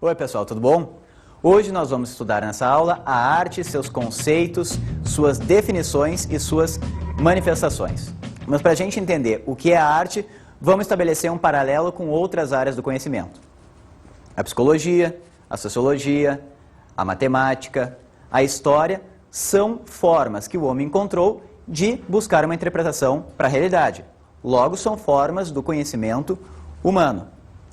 Oi pessoal, tudo bom? Hoje nós vamos estudar nessa aula a arte, seus conceitos, suas definições e suas manifestações. Mas para a gente entender o que é a arte, vamos estabelecer um paralelo com outras áreas do conhecimento. A psicologia, a sociologia, a matemática, a história são formas que o homem encontrou de buscar uma interpretação para a realidade. Logo, são formas do conhecimento humano.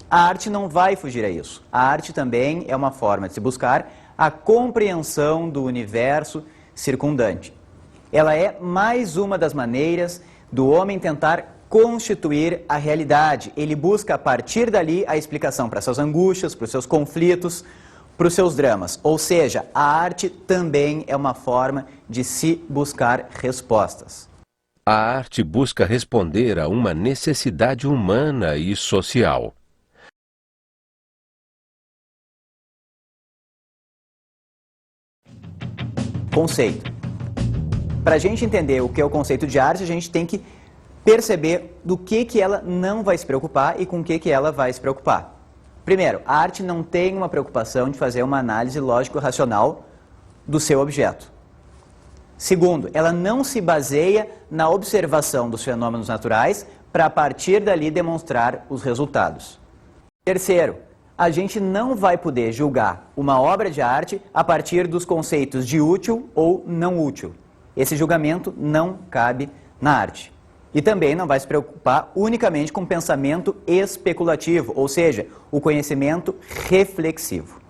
A arte não vai fugir a isso. A arte também é uma forma de se buscar a compreensão do universo circundante. Ela é mais uma das maneiras do homem tentar constituir a realidade. Ele busca, a partir dali, a explicação para suas angústias, para os seus conflitos, para os seus dramas. Ou seja, a arte também é uma forma de se buscar respostas. A arte busca responder a uma necessidade humana e social. Conceito. Para a gente entender o que é o conceito de arte, a gente tem que perceber do que ela não vai se preocupar e com o que ela vai se preocupar. Primeiro, a arte não tem uma preocupação de fazer uma análise lógico-racional do seu objeto. Segundo, ela não se baseia na observação dos fenômenos naturais para, a partir dali, demonstrar os resultados. Terceiro, a gente não vai poder julgar uma obra de arte a partir dos conceitos de útil ou não útil. Esse julgamento não cabe na arte. E também não vai se preocupar unicamente com pensamento especulativo, ou seja, o conhecimento reflexivo.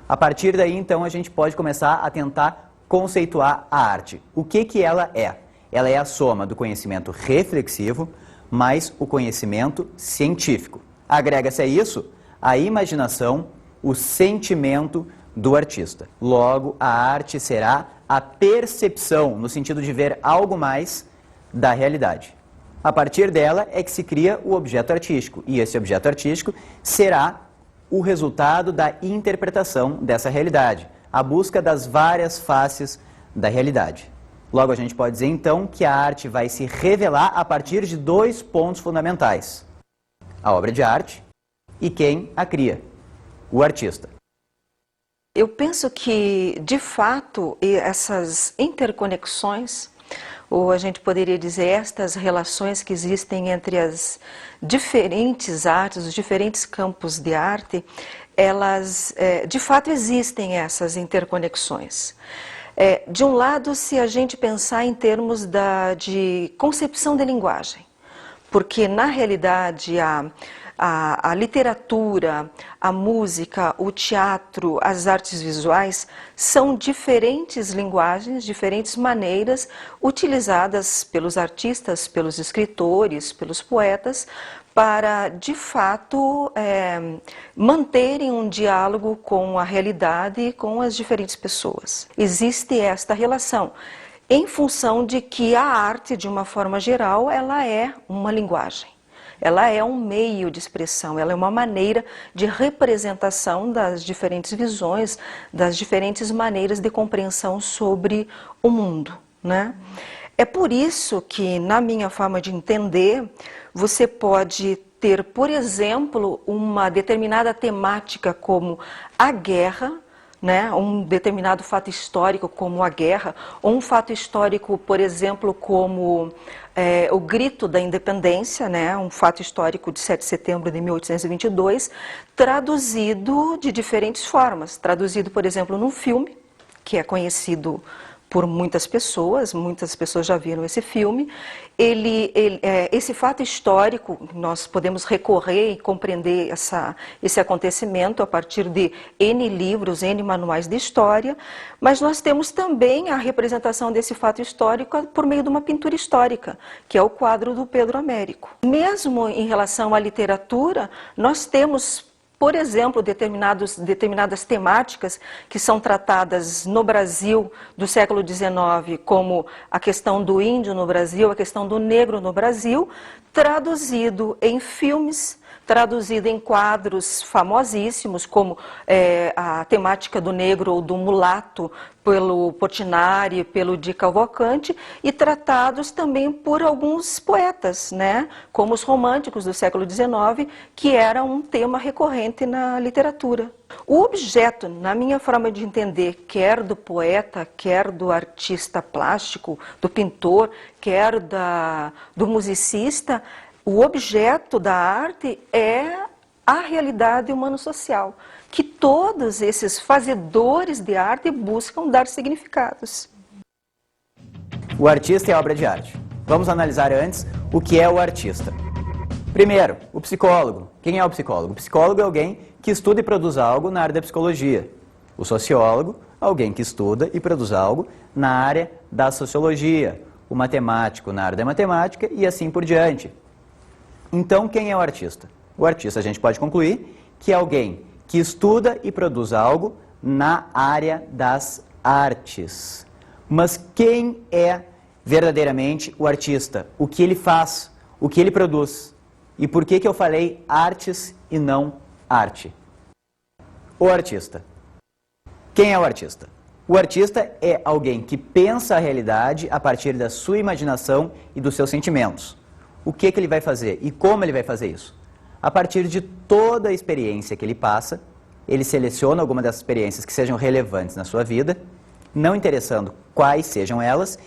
A partir daí, então, a gente pode começar a tentar conceituar a arte. O que ela é? Ela é a soma do conhecimento reflexivo mais o conhecimento científico. Agrega-se a isso a imaginação, o sentimento do artista. Logo, a arte será a percepção, no sentido de ver algo mais da realidade. A partir dela é que se cria o objeto artístico, e esse objeto artístico será o resultado da interpretação dessa realidade, a busca das várias faces da realidade. Logo, a gente pode dizer então que a arte vai se revelar a partir de dois pontos fundamentais: a obra de arte e quem a cria, o artista. Eu penso que, de fato, essas interconexões, ou a gente poderia dizer estas relações que existem entre as diferentes artes, os diferentes campos de arte, elas, de fato, existem essas interconexões. De um lado, se a gente pensar em termos de concepção de linguagem, porque, na realidade, a literatura, a música, o teatro, as artes visuais são diferentes linguagens, diferentes maneiras utilizadas pelos artistas, pelos escritores, pelos poetas, para, de fato, manterem um diálogo com a realidade e com as diferentes pessoas. Existe esta relação, em função de que a arte, de uma forma geral, ela é uma linguagem. Ela é um meio de expressão, ela é uma maneira de representação das diferentes visões, das diferentes maneiras de compreensão sobre o mundo, né? É por isso que, na minha forma de entender, você pode ter, por exemplo, uma determinada temática como a guerra, né, um determinado fato histórico como a guerra, ou um fato histórico, por exemplo, como o grito da independência, né, um fato histórico de 7 de setembro de 1822, traduzido de diferentes formas. Traduzido, por exemplo, num filme, que é conhecido por muitas pessoas já viram esse filme. Esse fato histórico, nós podemos recorrer e compreender esse acontecimento a partir de N livros, N manuais de história, mas nós temos também a representação desse fato histórico por meio de uma pintura histórica, que é o quadro do Pedro Américo. Mesmo em relação à literatura, nós temos, por exemplo, determinadas temáticas que são tratadas no Brasil do século XIX, como a questão do índio no Brasil, a questão do negro no Brasil, traduzido em filmes traduzida em quadros famosíssimos, como a temática do negro ou do mulato, pelo Portinari, pelo Di Cavalcanti, e tratados também por alguns poetas, né, como os românticos do século XIX, que era um tema recorrente na literatura. O objeto, na minha forma de entender, quer do poeta, quer do artista plástico, do pintor, quer do musicista, o objeto da arte é a realidade humano-social, que todos esses fazedores de arte buscam dar significados. O artista é obra de arte. Vamos analisar antes o que é o artista. Primeiro, o psicólogo. Quem é o psicólogo? O psicólogo é alguém que estuda e produz algo na área da psicologia. O sociólogo, alguém que estuda e produz algo na área da sociologia. O matemático na área da matemática e assim por diante. Então, quem é o artista? O artista, a gente pode concluir que é alguém que estuda e produz algo na área das artes. Mas quem é verdadeiramente o artista? O que ele faz? O que ele produz? E por que eu falei artes e não arte? O artista. Quem é o artista? O artista é alguém que pensa a realidade a partir da sua imaginação e dos seus sentimentos. O que ele vai fazer e como ele vai fazer isso? A partir de toda a experiência que ele passa, ele seleciona alguma dessas experiências que sejam relevantes na sua vida, não interessando quais sejam elas,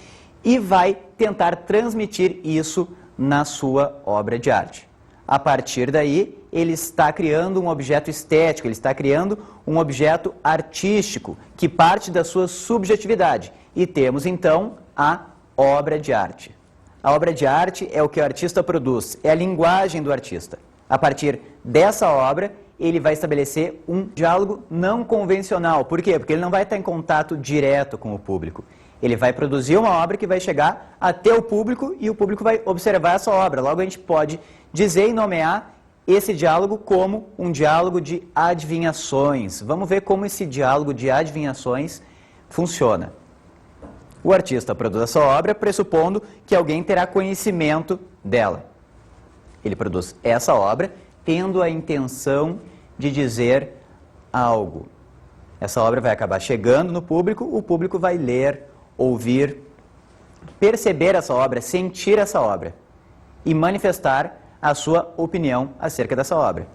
e vai tentar transmitir isso na sua obra de arte. A partir daí, ele está criando um objeto estético, ele está criando um objeto artístico, que parte da sua subjetividade. E temos, então, a obra de arte. A obra de arte é o que o artista produz, é a linguagem do artista. A partir dessa obra, ele vai estabelecer um diálogo não convencional. Por quê? Porque ele não vai estar em contato direto com o público. Ele vai produzir uma obra que vai chegar até o público e o público vai observar essa obra. Logo, a gente pode dizer e nomear esse diálogo como um diálogo de adivinhações. Vamos ver como esse diálogo de adivinhações funciona. O artista produz essa obra pressupondo que alguém terá conhecimento dela. Ele produz essa obra tendo a intenção de dizer algo. Essa obra vai acabar chegando no público, o público vai ler, ouvir, perceber essa obra, sentir essa obra e manifestar a sua opinião acerca dessa obra.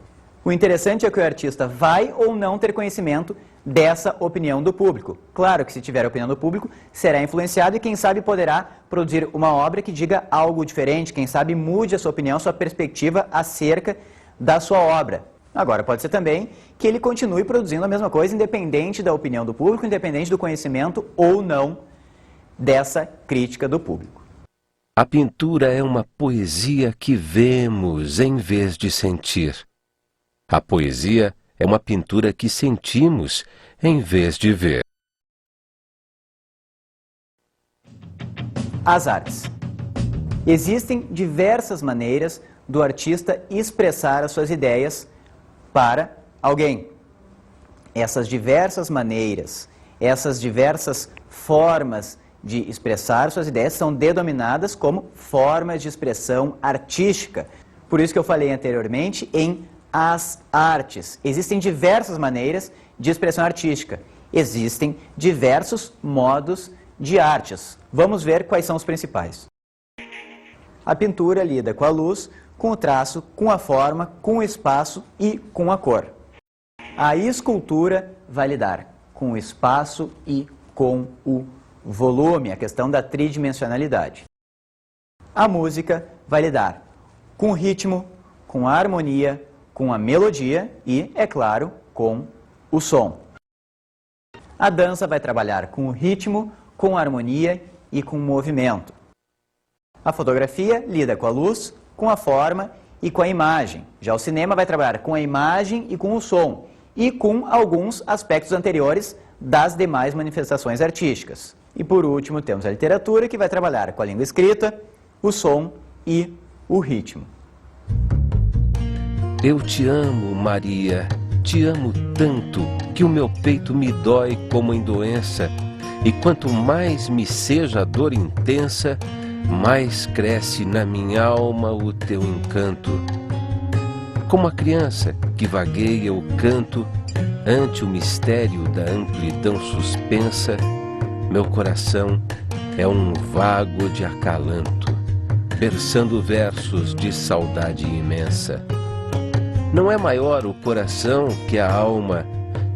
O interessante é que o artista vai ou não ter conhecimento dessa opinião do público. Claro que se tiver a opinião do público, será influenciado e quem sabe poderá produzir uma obra que diga algo diferente, quem sabe mude a sua opinião, sua perspectiva acerca da sua obra. Agora, pode ser também que ele continue produzindo a mesma coisa, independente da opinião do público, independente do conhecimento ou não dessa crítica do público. A pintura é uma poesia que vemos em vez de sentir. A poesia é uma pintura que sentimos em vez de ver. As artes. Existem diversas maneiras do artista expressar as suas ideias para alguém. Essas diversas maneiras, essas diversas formas de expressar suas ideias são denominadas como formas de expressão artística. Por isso que eu falei anteriormente em as artes. Existem diversas maneiras de expressão artística. Existem diversos modos de artes. Vamos ver quais são os principais. A pintura lida com a luz, com o traço, com a forma, com o espaço e com a cor. A escultura vai lidar com o espaço e com o volume, a questão da tridimensionalidade. A música vai lidar com o ritmo, com a harmonia, com a melodia e, é claro, com o som. A dança vai trabalhar com o ritmo, com a harmonia e com o movimento. A fotografia lida com a luz, com a forma e com a imagem. Já o cinema vai trabalhar com a imagem e com o som, e com alguns aspectos anteriores das demais manifestações artísticas. E por último temos a literatura, que vai trabalhar com a língua escrita, o som e o ritmo. Eu te amo, Maria, te amo tanto que o meu peito me dói como em doença, e quanto mais me seja a dor intensa, mais cresce na minha alma o teu encanto. Como a criança que vagueia o canto ante o mistério da amplidão suspensa, meu coração é um vago de acalanto, versando versos de saudade imensa. Não é maior o coração que a alma,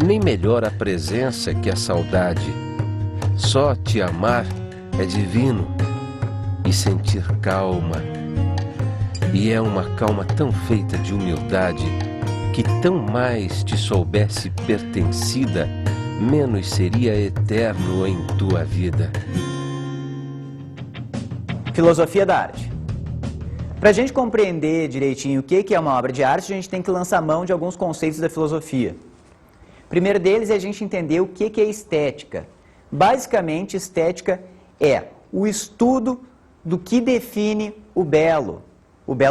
nem melhor a presença que a saudade. Só te amar é divino e sentir calma. E é uma calma tão feita de humildade que tão mais te soubesse pertencida, menos seria eterno em tua vida. Filosofia da arte. Para a gente compreender direitinho o que é uma obra de arte, a gente tem que lançar mão de alguns conceitos da filosofia. O primeiro deles é a gente entender o que é estética. Basicamente, estética é o estudo do que define o belo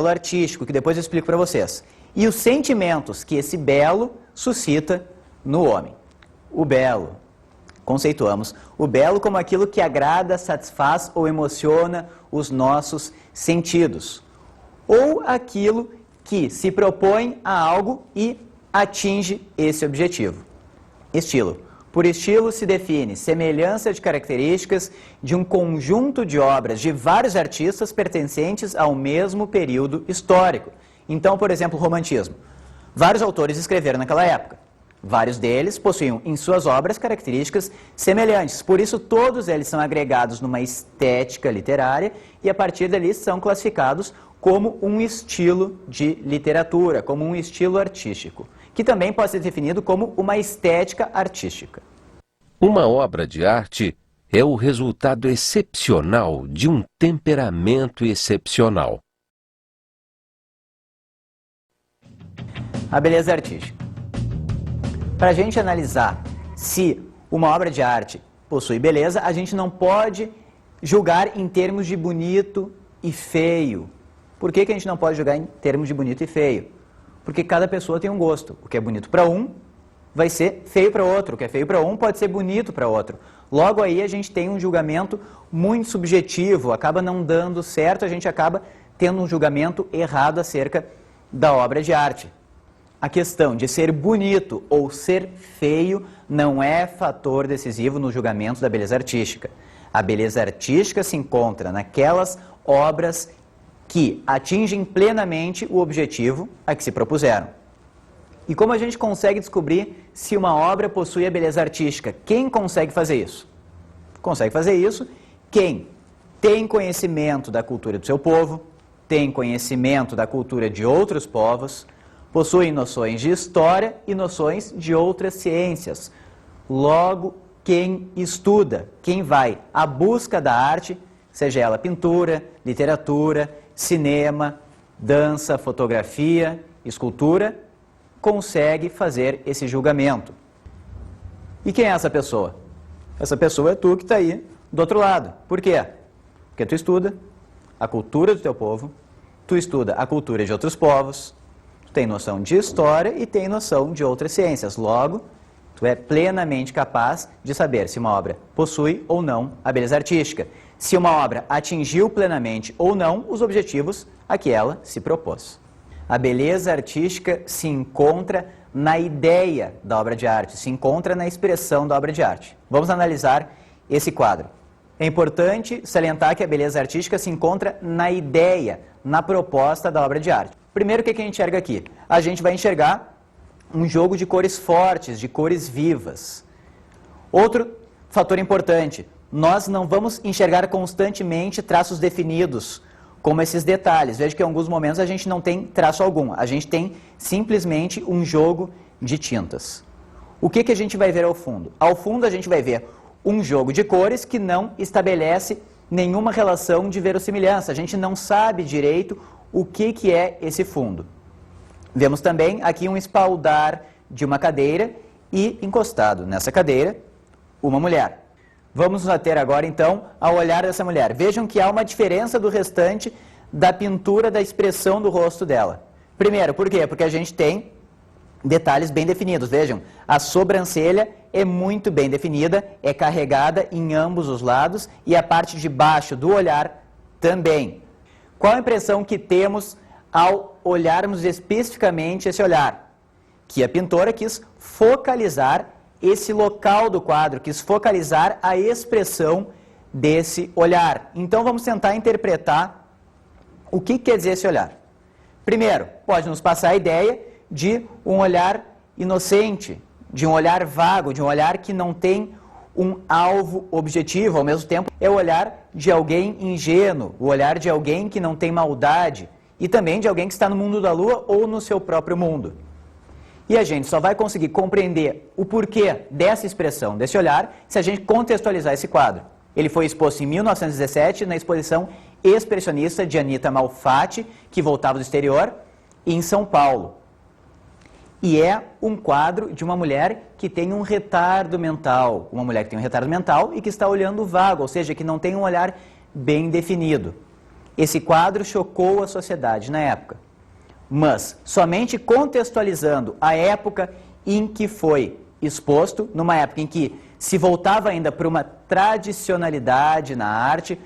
artístico, que depois eu explico para vocês, e os sentimentos que esse belo suscita no homem. O belo, conceituamos o belo como aquilo que agrada, satisfaz ou emociona os nossos sentidos, ou aquilo que se propõe a algo e atinge esse objetivo. Estilo. Por estilo se define semelhança de características de um conjunto de obras de vários artistas pertencentes ao mesmo período histórico. Então, por exemplo, o romantismo. Vários autores escreveram naquela época. Vários deles possuíam em suas obras características semelhantes. Por isso, todos eles são agregados numa estética literária e, a partir dali, são classificados como um estilo de literatura, como um estilo artístico, que também pode ser definido como uma estética artística. Uma obra de arte é o resultado excepcional de um temperamento excepcional. A beleza artística. Para a gente analisar se uma obra de arte possui beleza, a gente não pode julgar em termos de bonito e feio. Por que a gente não pode julgar em termos de bonito e feio? Porque cada pessoa tem um gosto. O que é bonito para um vai ser feio para outro. O que é feio para um pode ser bonito para outro. Logo aí a gente tem um julgamento muito subjetivo, acaba não dando certo, a gente acaba tendo um julgamento errado acerca da obra de arte. A questão de ser bonito ou ser feio não é fator decisivo no julgamento da beleza artística. A beleza artística se encontra naquelas obras que atingem plenamente o objetivo a que se propuseram. E como a gente consegue descobrir se uma obra possui a beleza artística? Quem consegue fazer isso? Consegue fazer isso quem tem conhecimento da cultura do seu povo, tem conhecimento da cultura de outros povos, possui noções de história e noções de outras ciências. Logo, quem estuda, quem vai à busca da arte, seja ela pintura, literatura, cinema, dança, fotografia, escultura, consegue fazer esse julgamento. E quem é essa pessoa? Essa pessoa é tu que está aí do outro lado. Por quê? Porque tu estuda a cultura do teu povo, tu estuda a cultura de outros povos, tu tem noção de história e tem noção de outras ciências. Logo, tu é plenamente capaz de saber se uma obra possui ou não a beleza artística, se uma obra atingiu plenamente ou não os objetivos a que ela se propôs. A beleza artística se encontra na ideia da obra de arte, se encontra na expressão da obra de arte. Vamos analisar esse quadro. É importante salientar que a beleza artística se encontra na ideia, na proposta da obra de arte. Primeiro, o que a gente enxerga aqui? A gente vai enxergar um jogo de cores fortes, de cores vivas. Outro fator importante, nós não vamos enxergar constantemente traços definidos, como esses detalhes. Veja que em alguns momentos a gente não tem traço algum, a gente tem simplesmente um jogo de tintas. O que a gente vai ver ao fundo? Ao fundo a gente vai ver um jogo de cores que não estabelece nenhuma relação de verossimilhança, a gente não sabe direito o que é esse fundo. Vemos também aqui um espaldar de uma cadeira e, encostado nessa cadeira, uma mulher. Vamos nos ater agora, então, ao olhar dessa mulher. Vejam que há uma diferença do restante da pintura, da expressão do rosto dela. Primeiro, por quê? Porque a gente tem detalhes bem definidos. Vejam, a sobrancelha é muito bem definida, é carregada em ambos os lados e a parte de baixo do olhar também. Qual a impressão que temos ao olharmos especificamente esse olhar, que a pintora quis focalizar esse local do quadro, quis focalizar a expressão desse olhar. Então vamos tentar interpretar o que quer dizer esse olhar. Primeiro, pode nos passar a ideia de um olhar inocente, de um olhar vago, de um olhar que não tem um alvo objetivo, ao mesmo tempo é o olhar de alguém ingênuo, o olhar de alguém que não tem maldade e também de alguém que está no mundo da lua ou no seu próprio mundo. E a gente só vai conseguir compreender o porquê dessa expressão, desse olhar, se a gente contextualizar esse quadro. Ele foi exposto em 1917 na exposição expressionista de Anita Malfatti, que voltava do exterior, em São Paulo. E é um quadro de uma mulher que tem um retardo mental, e que está olhando vago, ou seja, que não tem um olhar bem definido. Esse quadro chocou a sociedade na época. Mas somente contextualizando a época em que foi exposto, numa época em que se voltava ainda para uma tradicionalidade na arte,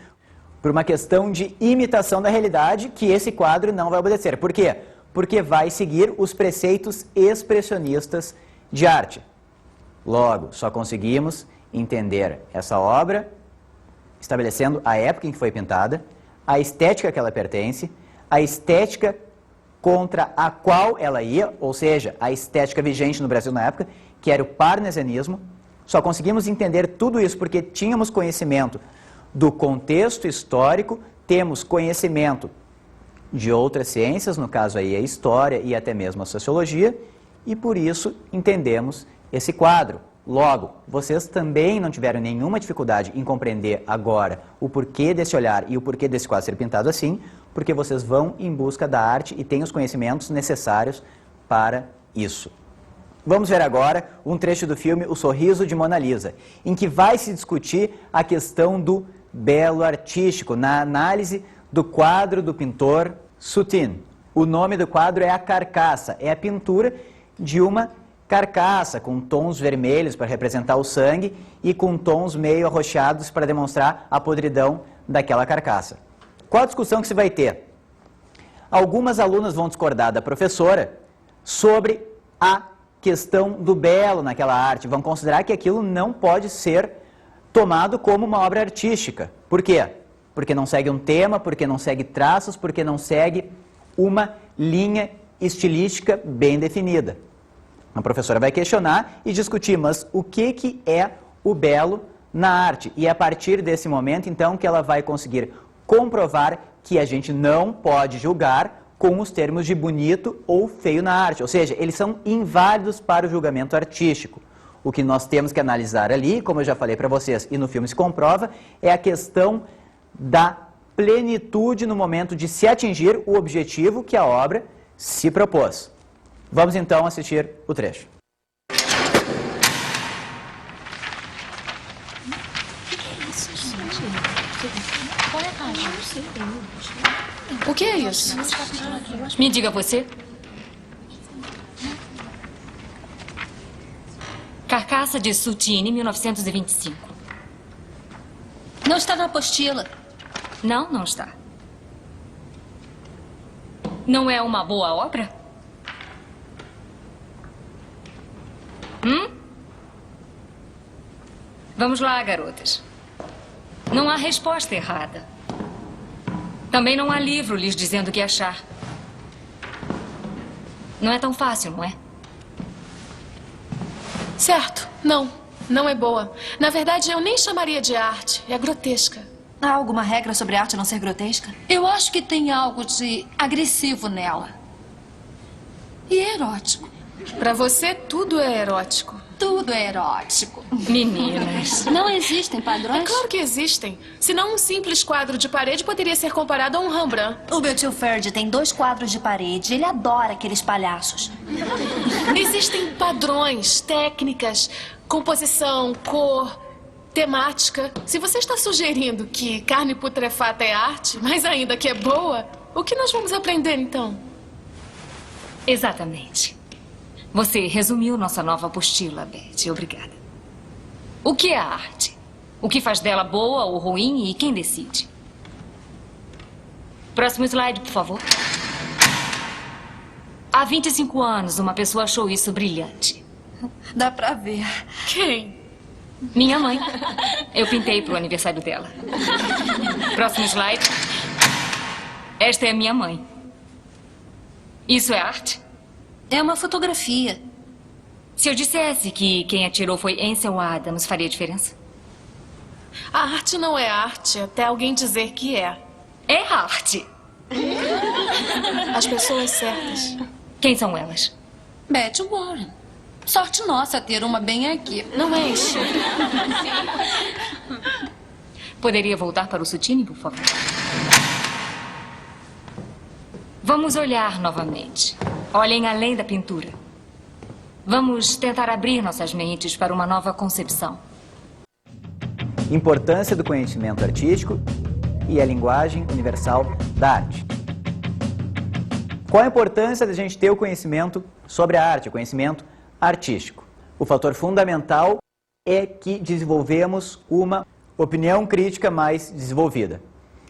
por uma questão de imitação da realidade, que esse quadro não vai obedecer. Por quê? Porque vai seguir os preceitos expressionistas de arte. Logo, só conseguimos entender essa obra estabelecendo a época em que foi pintada, a estética que ela pertence, a estética contra a qual ela ia, ou seja, a estética vigente no Brasil na época, que era o parnasianismo. Só conseguimos entender tudo isso porque tínhamos conhecimento do contexto histórico, temos conhecimento de outras ciências, no caso aí a história e até mesmo a sociologia, e por isso entendemos esse quadro. Logo, vocês também não tiveram nenhuma dificuldade em compreender agora o porquê desse olhar e o porquê desse quadro ser pintado assim, porque vocês vão em busca da arte e têm os conhecimentos necessários para isso. Vamos ver agora um trecho do filme O Sorriso de Mona Lisa, em que vai se discutir a questão do belo artístico, na análise do quadro do pintor Soutine. O nome do quadro é A Carcaça, é a pintura de uma carcaça com tons vermelhos para representar o sangue e com tons meio arroxeados para demonstrar a podridão daquela carcaça. Qual a discussão que se vai ter? Algumas alunas vão discordar da professora sobre a questão do belo naquela arte, vão considerar que aquilo não pode ser tomado como uma obra artística. Por quê? Porque não segue um tema, porque não segue traços, porque não segue uma linha estilística bem definida. A professora vai questionar e discutir, mas o que é o belo na arte? E é a partir desse momento, então, que ela vai conseguir comprovar que a gente não pode julgar com os termos de bonito ou feio na arte. Ou seja, eles são inválidos para o julgamento artístico. O que nós temos que analisar ali, como eu já falei para vocês, e no filme se comprova, é a questão da plenitude no momento de se atingir o objetivo que a obra se propôs. Vamos então assistir o trecho. O que é isso? Me diga você. Carcaça de Soutine, 1925. Não está na apostila. Não, não está. Não é uma boa obra? Vamos lá, garotas. Não há resposta errada. Também não há livro lhes dizendo o que achar. Não é tão fácil, não é? Certo. Não é boa. Na verdade, eu nem chamaria de arte. É grotesca. Há alguma regra sobre a arte não ser grotesca? Eu acho que tem algo de agressivo nela. E erótico. Pra você, tudo é erótico. Tudo é erótico. Meninas. Não existem É padrões? claro que existem. Senão um simples quadro de parede poderia ser comparado a um Rembrandt. O meu tio Ferdi tem 2 quadros de parede. Ele adora aqueles palhaços. Existem padrões, técnicas, composição, cor, temática. Se você está sugerindo que carne putrefata é arte, mas ainda que é boa, o que nós vamos aprender então? Exatamente. Você resumiu nossa nova apostila, Betty. Obrigada. O que é a arte? O que faz dela boa ou ruim e quem decide? Próximo slide, por favor. Há 25 anos, uma pessoa achou isso brilhante. Dá pra ver. Quem? Minha mãe. Eu pintei pro aniversário dela. Próximo slide. Esta é a minha mãe. Isso é arte? É uma fotografia. Se eu dissesse que quem atirou foi Ansel Adams, faria diferença? A arte não é arte até alguém dizer que é. É arte. As pessoas certas. Quem são elas? Betty Warren. Sorte nossa ter uma bem aqui. Não enche. Poderia voltar para o Sutini, por favor? Vamos olhar novamente. Olhem além da pintura. Vamos tentar abrir nossas mentes para uma nova concepção. Importância do conhecimento artístico e a linguagem universal da arte. Qual a importância da gente ter o conhecimento sobre a arte, o conhecimento artístico? O fator fundamental é que desenvolvemos uma opinião crítica mais desenvolvida.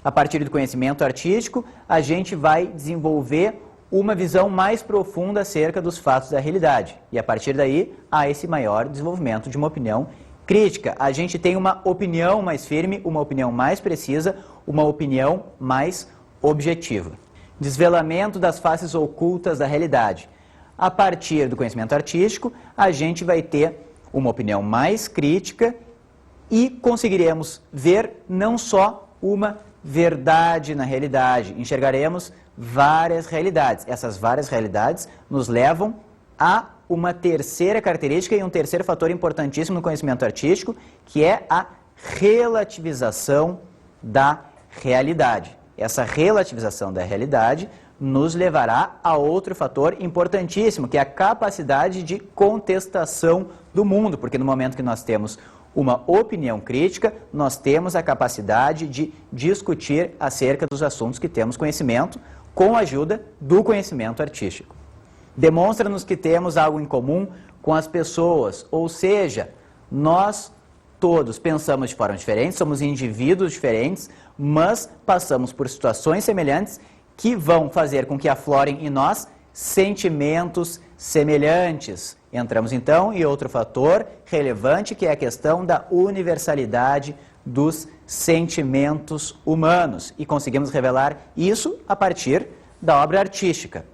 A partir do conhecimento artístico, a gente vai desenvolver uma visão mais profunda acerca dos fatos da realidade. E a partir daí, há esse maior desenvolvimento de uma opinião crítica. A gente tem uma opinião mais firme, uma opinião mais precisa, uma opinião mais objetiva. Desvelamento das faces ocultas da realidade. A partir do conhecimento artístico, a gente vai ter uma opinião mais crítica e conseguiremos ver não só uma verdade na realidade, enxergaremos várias realidades. Essas várias realidades nos levam a uma terceira característica e um terceiro fator importantíssimo no conhecimento artístico, que é a relativização da realidade. Essa relativização da realidade nos levará a outro fator importantíssimo, que é a capacidade de contestação do mundo, porque no momento que nós temos uma opinião crítica, nós temos a capacidade de discutir acerca dos assuntos que temos conhecimento, com a ajuda do conhecimento artístico. Demonstra-nos que temos algo em comum com as pessoas, ou seja, nós todos pensamos de forma diferente, somos indivíduos diferentes, mas passamos por situações semelhantes que vão fazer com que aflorem em nós sentimentos semelhantes. Entramos então em outro fator relevante, que é a questão da universalidade dos sentimentos humanos. E conseguimos revelar isso a partir da obra artística.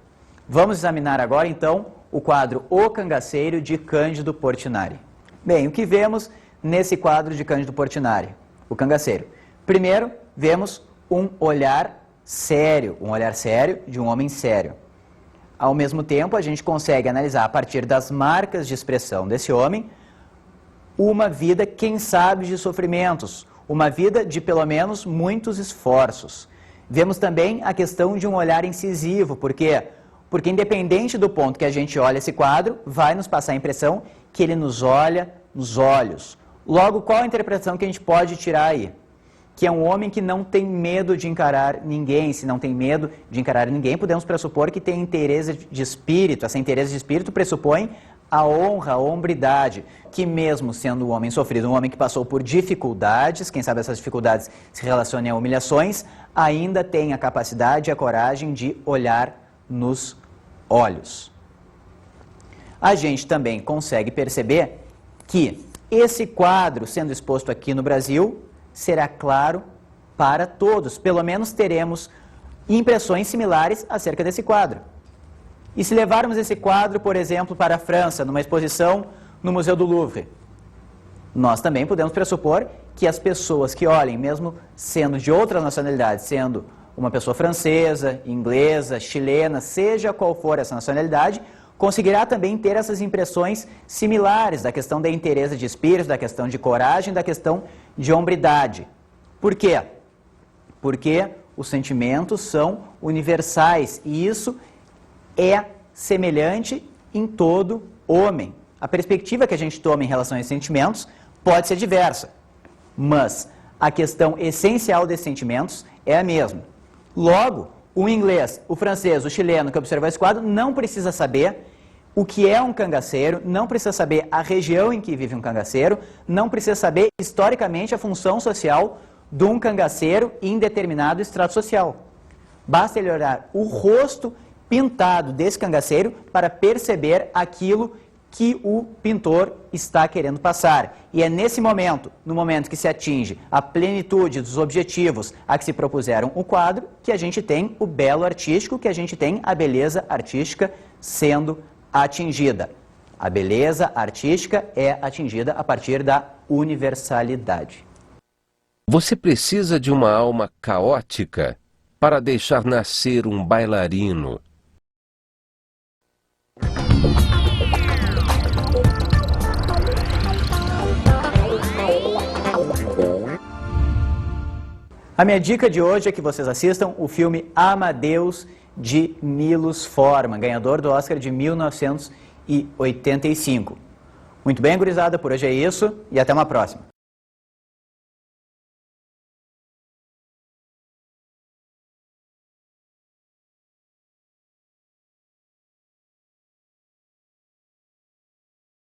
Vamos examinar agora então o quadro O Cangaceiro, de Cândido Portinari. Bem, o que vemos nesse quadro de Cândido Portinari? O cangaceiro. Primeiro, vemos um olhar sério de um homem sério. Ao mesmo tempo, a gente consegue analisar, a partir das marcas de expressão desse homem, uma vida, quem sabe, de sofrimentos, uma vida de, pelo menos, muitos esforços. Vemos também a questão de um olhar incisivo, porque independente do ponto que a gente olha esse quadro, vai nos passar a impressão que ele nos olha nos olhos. Logo, qual a interpretação que a gente pode tirar aí? Que é um homem que não tem medo de encarar ninguém. Se não tem medo de encarar ninguém, podemos pressupor que tem interesse de espírito. Essa interesse de espírito pressupõe a honra, a hombridade, que mesmo sendo um homem sofrido, um homem que passou por dificuldades, quem sabe essas dificuldades se relacionem a humilhações, ainda tem a capacidade e a coragem de olhar nos olhos. A gente também consegue perceber que esse quadro, sendo exposto aqui no Brasil, será claro para todos. Pelo menos teremos impressões similares acerca desse quadro. E se levarmos esse quadro, por exemplo, para a França, numa exposição no Museu do Louvre, nós também podemos pressupor que as pessoas que olhem, mesmo sendo de outras nacionalidades, sendo uma pessoa francesa, inglesa, chilena, seja qual for essa nacionalidade, conseguirá também ter essas impressões similares da questão da inteireza de espírito, da questão de coragem, da questão de hombridade. Por quê? Porque os sentimentos são universais e isso é semelhante em todo homem. A perspectiva que a gente toma em relação a esses sentimentos pode ser diversa, mas a questão essencial desses sentimentos é a mesma. Logo, o inglês, o francês, o chileno que observou esse quadro não precisa saber o que é um cangaceiro, não precisa saber a região em que vive um cangaceiro, não precisa saber historicamente a função social de um cangaceiro em determinado estrato social. Basta ele olhar o rosto pintado desse cangaceiro para perceber aquilo que o pintor está querendo passar. E é nesse momento, no momento que se atinge a plenitude dos objetivos a que se propuseram o quadro, que a gente tem o belo artístico, que a gente tem a beleza artística sendo atingida. A beleza artística é atingida a partir da universalidade. Você precisa de uma alma caótica para deixar nascer um bailarino. A minha dica de hoje é que vocês assistam o filme Amadeus, de Milos Forman, ganhador do Oscar de 1985. Muito bem, gurizada, por hoje é isso e até uma próxima.